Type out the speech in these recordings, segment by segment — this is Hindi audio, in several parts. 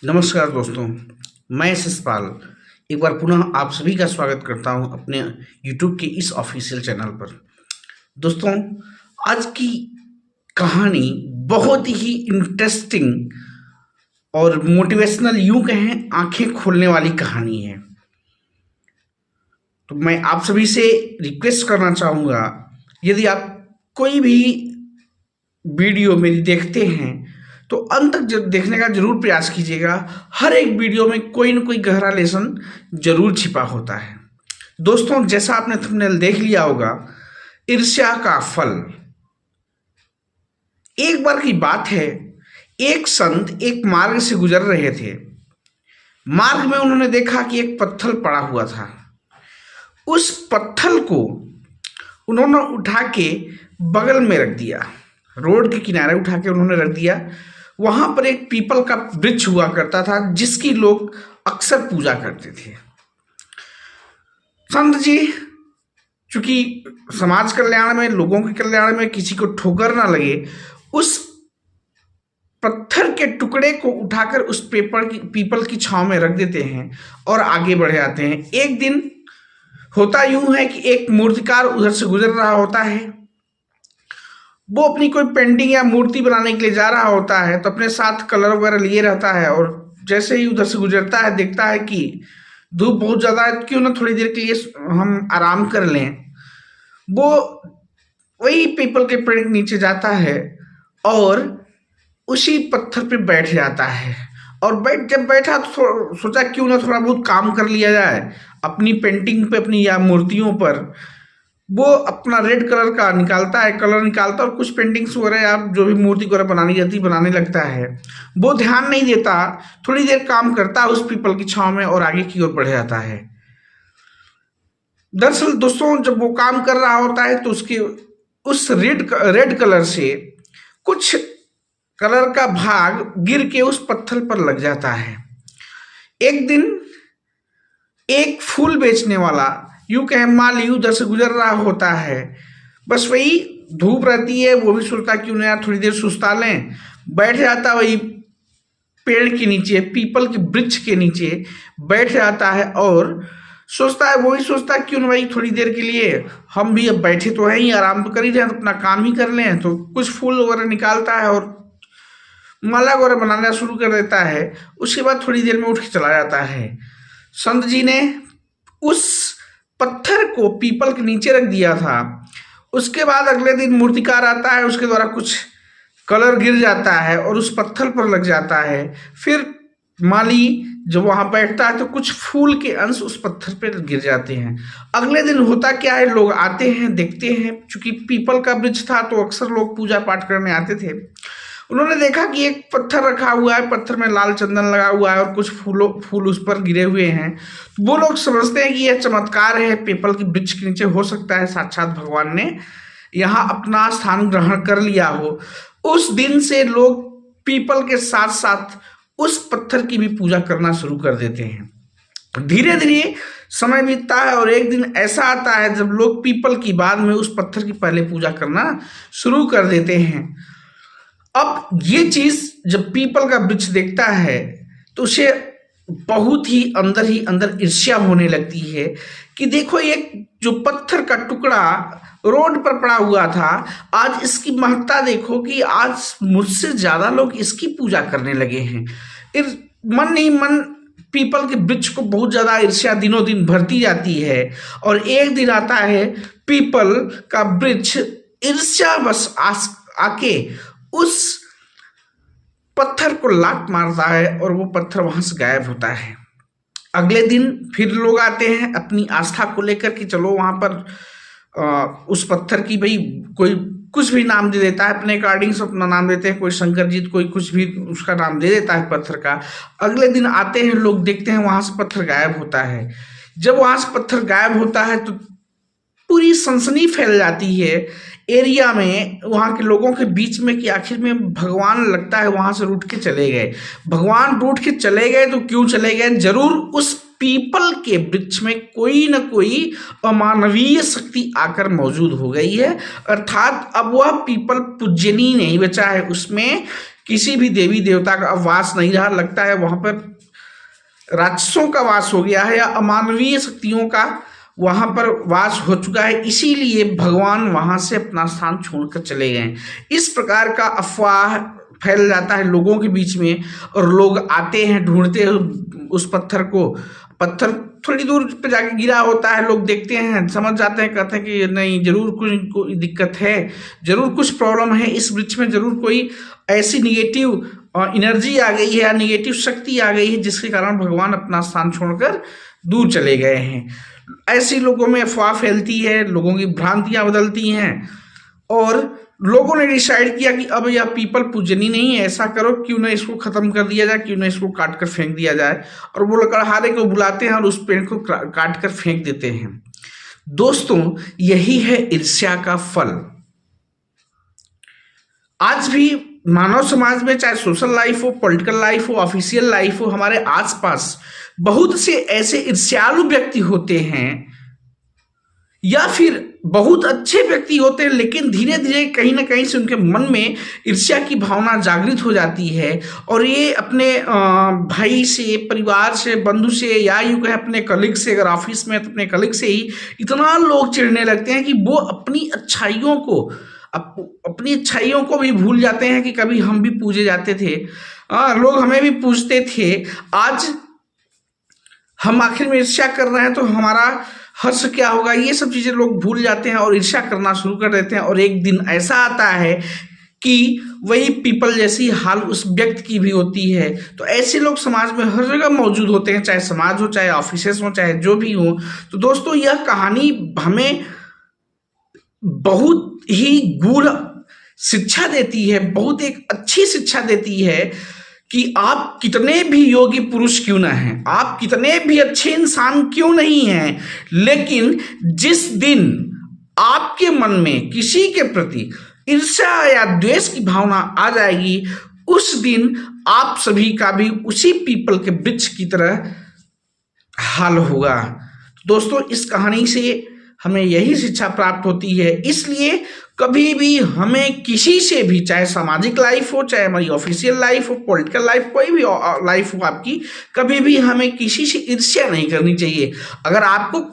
नमस्कार दोस्तों, मैं शिषपाल एक बार पुनः आप सभी का स्वागत करता हूं अपने YouTube के इस ऑफिशियल चैनल पर। दोस्तों, आज की कहानी बहुत ही इंटरेस्टिंग और मोटिवेशनल, यूं कहें आंखें खोलने वाली कहानी है। तो मैं आप सभी से रिक्वेस्ट करना चाहूँगा, यदि आप कोई भी वीडियो मेरी देखते हैं तो अंत तक देखने का जरूर प्रयास कीजिएगा। हर एक वीडियो में कोई न कोई गहरा लेसन जरूर छिपा होता है। दोस्तों, जैसा आपने थंबनेल देख लिया होगा, ईर्ष्या का फल। एक बार की बात है, एक संत एक मार्ग से गुजर रहे थे। मार्ग में उन्होंने देखा कि एक पत्थर पड़ा हुआ था। उस पत्थर को उन्होंने उठा के बगल में रख दिया, रोड के किनारे उठा के उन्होंने रख दिया। वहां पर एक पीपल का वृक्ष हुआ करता था जिसकी लोग अक्सर पूजा करते थे। संत जी चूंकि समाज कल्याण में, लोगों के कल्याण में, किसी को ठोकर ना लगे, उस पत्थर के टुकड़े को उठाकर उस पीपल की छांव में रख देते हैं और आगे बढ़ जाते हैं। एक दिन होता यूं है कि एक मूर्तिकार उधर से गुजर रहा होता है। वो अपनी कोई पेंटिंग या मूर्ति बनाने के लिए जा रहा होता है, तो अपने साथ कलर वगैरह लिए रहता है और जैसे ही उधर से गुजरता है, देखता है कि धूप बहुत ज़्यादा है, क्यों ना थोड़ी देर के लिए हम आराम कर लें। वो वही पीपल के पेड़ के नीचे जाता है और उसी पत्थर पे बैठ जाता है। और जब बैठा तो सोचा क्यों ना थोड़ा बहुत काम कर लिया जाए अपनी पेंटिंग पे, अपनी या मूर्तियों पर। वो अपना रेड कलर का कलर निकालता और कुछ पेंटिंग्स वगैरह या जो भी मूर्ति वगैरह बनानी जाती बनाने लगता है। वो ध्यान नहीं देता, थोड़ी देर काम करता है उस पीपल की छांव में और आगे की ओर बढ़ जाता है। दरअसल दोस्तों, जब वो काम कर रहा होता है तो उसके उस रेड कलर से कुछ कलर का भाग गिर के उस पत्थर पर लग जाता है। एक दिन एक फूल बेचने वाला, यूं कहें माली, उधर से गुजर रहा होता है। बस वही धूप रहती है, वो भी सोचता क्यों ना यार थोड़ी देर सुस्ता लें। बैठ जाता वही पेड़ के नीचे, पीपल के वृक्ष के नीचे बैठ जाता है और सोचता है, वही सोचता है क्यों ना भाई थोड़ी देर के लिए हम भी अब बैठे तो हैं ही, आराम तो कर ही रहे हैं, तो अपना काम ही कर लें। तो कुछ फूल वगैरह निकालता है और माला वगैरह बनाना शुरू कर देता है। उसके बाद थोड़ी देर में उठ के चला जाता है। संत जी ने उस पत्थर को पीपल के नीचे रख दिया था। उसके बाद अगले दिन मूर्तिकार आता है, उसके द्वारा कुछ कलर गिर जाता है और उस पत्थर पर लग जाता है। फिर माली जब वहां बैठता है तो कुछ फूल के अंश उस पत्थर पर गिर जाते हैं। अगले दिन होता क्या है, लोग आते हैं, देखते हैं। चूंकि पीपल का वृक्ष था तो अक्सर लोग पूजा पाठ करने आते थे। उन्होंने देखा कि एक पत्थर रखा हुआ है, पत्थर में लाल चंदन लगा हुआ है और कुछ फूल उस पर गिरे हुए हैं। तो वो लोग समझते हैं कि यह चमत्कार है, पीपल के वृक्ष के नीचे हो सकता है साक्षात भगवान ने यहाँ अपना स्थान ग्रहण कर लिया हो। उस दिन से लोग पीपल के साथ साथ उस पत्थर की भी पूजा करना शुरू कर देते हैं। धीरे धीरे समय बीतता है और एक दिन ऐसा आता है जब लोग पीपल की बाद में उस पत्थर की पहले पूजा करना शुरू कर देते हैं। अब ये चीज जब पीपल का वृक्ष देखता है तो उसे बहुत ही अंदर ईर्ष्या होने लगती है कि देखो, ये जो पत्थर का टुकड़ा रोड पर पड़ा हुआ था, आज इसकी महत्ता देखो कि आज मुझसे ज्यादा लोग इसकी पूजा करने लगे हैं। मन ही मन पीपल के वृक्ष को बहुत ज्यादा ईर्ष्या दिनों दिन बढ़ती जाती है। और एक दिन आता है, पीपल का वृक्ष ईर्ष्या बस आके उस पत्थर को लात मारता है और वो पत्थर वहां से गायब होता है। अगले दिन फिर लोग आते हैं अपनी आस्था को लेकर कि चलो वहां पर उस पत्थर की, भाई कोई कुछ भी नाम दे देता है, अपने अकॉर्डिंग से अपना नाम देते हैं, कोई शंकर जी, कोई कुछ भी उसका नाम दे देता है पत्थर का। अगले दिन आते हैं लोग, देखते हैं वहां से पत्थर गायब होता है। जब वहां से पत्थर गायब होता है तो पूरी सनसनी फैल जाती है एरिया में, वहाँ के लोगों के बीच में, कि आखिर में भगवान लगता है वहां से रूठ के चले गए। भगवान रूठ के चले गए तो क्यों चले गए, जरूर उस पीपल के वृक्ष में कोई न कोई अमानवीय शक्ति आकर मौजूद हो गई है। अर्थात अब वह पीपल पूजनीय नहीं बचा है उसमें, किसी भी देवी देवता का वास नहीं रहा, लगता है वहां पर राक्षसों का वास हो गया है या अमानवीय शक्तियों का वहां पर वास हो चुका है, इसीलिए भगवान वहां से अपना स्थान छोड़कर चले गए। इस प्रकार का अफवाह फैल जाता है लोगों के बीच में और लोग आते हैं, ढूंढते हैं उस पत्थर को। पत्थर थोड़ी दूर पे जाके गिरा होता है, लोग देखते हैं, समझ जाते हैं, कहते हैं कि नहीं जरूर कोई दिक्कत है, जरूर कुछ प्रॉब्लम है इस वृक्ष में, जरूर कोई ऐसी निगेटिव एनर्जी आ गई है या निगेटिव शक्ति आ गई है जिसके कारण भगवान अपना स्थान छोड़कर दूर चले गए हैं। ऐसे लोगों में अफवाह फैलती है, लोगों की भ्रांतियां बदलती हैं और लोगों ने डिसाइड किया कि अब यह पीपल पूजनी नहीं है, ऐसा करो क्यों ना इसको खत्म कर दिया जाए, क्यों ना इसको काट कर फेंक दिया जाए। और वो लकड़हारे को बुलाते हैं और उस पेड़ को काट कर फेंक देते हैं। दोस्तों, यही है ईर्ष्या का फल। आज भी मानव समाज में, चाहे सोशल लाइफ हो, पॉलिटिकल लाइफ हो, ऑफिशियल लाइफ हो, हमारे आसपास बहुत से ऐसे ईर्ष्यालु व्यक्ति होते हैं या फिर बहुत अच्छे व्यक्ति होते हैं, लेकिन धीरे धीरे कहीं ना कहीं से उनके मन में ईर्ष्या की भावना जागृत हो जाती है और ये अपने भाई से, परिवार से, बंधु से या यूं कहें अपने कलीग से, अगर ऑफिस में तो अपने कलीग से ही इतना लोग चिढ़ने लगते हैं कि वो अपनी अच्छाइयों को भी भूल जाते हैं कि कभी हम भी पूजे जाते थे, लोग हमें भी पूजते थे, आज हम आखिर में ईर्ष्या कर रहे हैं तो हमारा हर्ष क्या होगा, ये सब चीजें लोग भूल जाते हैं और ईर्ष्या करना शुरू कर देते हैं। और एक दिन ऐसा आता है कि वही पीपल जैसी हाल उस व्यक्ति की भी होती है। तो ऐसे लोग समाज में हर जगह मौजूद होते हैं, चाहे समाज हो, चाहे ऑफिसेस हो, चाहे जो भी हो। तो दोस्तों, यह कहानी हमें बहुत ही गूढ़ शिक्षा देती है, बहुत एक अच्छी शिक्षा देती है कि आप कितने भी योगी पुरुष क्यों ना हैं, आप कितने भी अच्छे इंसान क्यों नहीं हैं, लेकिन जिस दिन आपके मन में किसी के प्रति ईर्ष्या या द्वेष की भावना आ जाएगी, उस दिन आप सभी का भी उसी पीपल के वृक्ष की तरह हाल होगा। दोस्तों, इस कहानी से हमें यही शिक्षा प्राप्त होती है। इसलिए कभी भी हमें किसी से भी, चाहे सामाजिक लाइफ हो, चाहे हमारी ऑफिशियल लाइफ हो, पॉलिटिकल लाइफ, कोई भी लाइफ हो आपकी, कभी भी हमें किसी से ईर्ष्या नहीं करनी चाहिए। अगर आपको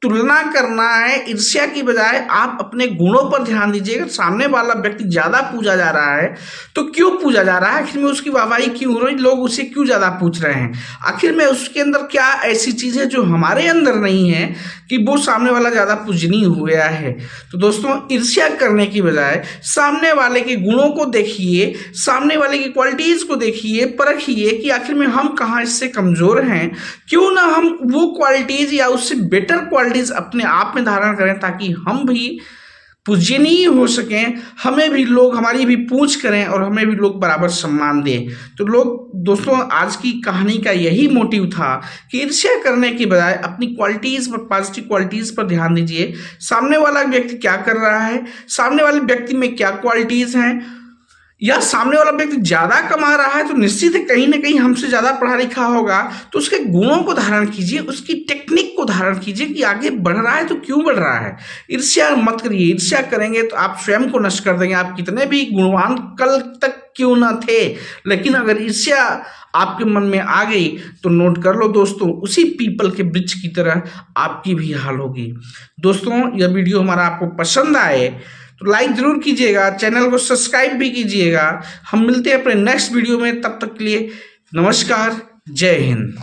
तुलना करना है ईर्ष्या की बजाय, आप अपने गुणों पर ध्यान दीजिएगा। सामने वाला व्यक्ति ज्यादा पूजा जा रहा है तो क्यों पूजा जा रहा है, आखिर में उसकी वाहवाही क्यों हो रही, लोग उसे क्यों ज्यादा पूछ रहे हैं, आखिर में उसके अंदर क्या ऐसी चीज है जो हमारे अंदर नहीं है कि वो सामने वाला ज्यादा पूजनीय हो गया है। तो दोस्तों, ईर्ष्या करने की बजाय सामने वाले के गुणों को देखिए, सामने वाले की क्वालिटीज को देखिए, परखिए कि आखिर में हम कहाँ इससे कमजोर हैं, क्यों ना हम वो क्वालिटीज या उससे बेटर क्वालिटीज अपने आप में धारण करें ताकि हम भी पूजनीय हो सकें, हमें भी लोग हमारी भी पूछ करें और हमें भी लोग बराबर सम्मान दें। तो दोस्तों, आज की कहानी का यही मोटिव था कि ईर्ष्या करने की बजाय अपनी क्वालिटीज पर, पॉजिटिव क्वालिटीज पर ध्यान दीजिए। सामने वाला व्यक्ति क्या कर रहा है, सामने वाले व्यक्ति में क्या क्वालिटीज हैं, या सामने वाला व्यक्ति ज्यादा कमा रहा है तो निश्चित है कहीं ना कहीं हमसे ज्यादा पढ़ा लिखा होगा, तो उसके गुणों को धारण कीजिए, उसकी टेक्निक को धारण कीजिए कि आगे बढ़ रहा है तो क्यों बढ़ रहा है। ईर्ष्या मत करिए, ईर्ष्या करेंगे तो आप स्वयं को नष्ट कर देंगे। आप कितने भी गुणवान कल तक क्यों ना थे, लेकिन अगर ईर्ष्या आपके मन में आ गई तो नोट कर लो दोस्तों, उसी पीपल के वृक्ष की तरह आपकी भी हाल होगी। दोस्तों, यह वीडियो हमारा आपको पसंद आए तो लाइक जरूर कीजिएगा, चैनल को सब्सक्राइब भी कीजिएगा। हम मिलते हैं अपने नेक्स्ट वीडियो में, तब तक के लिए नमस्कार, जय हिंद।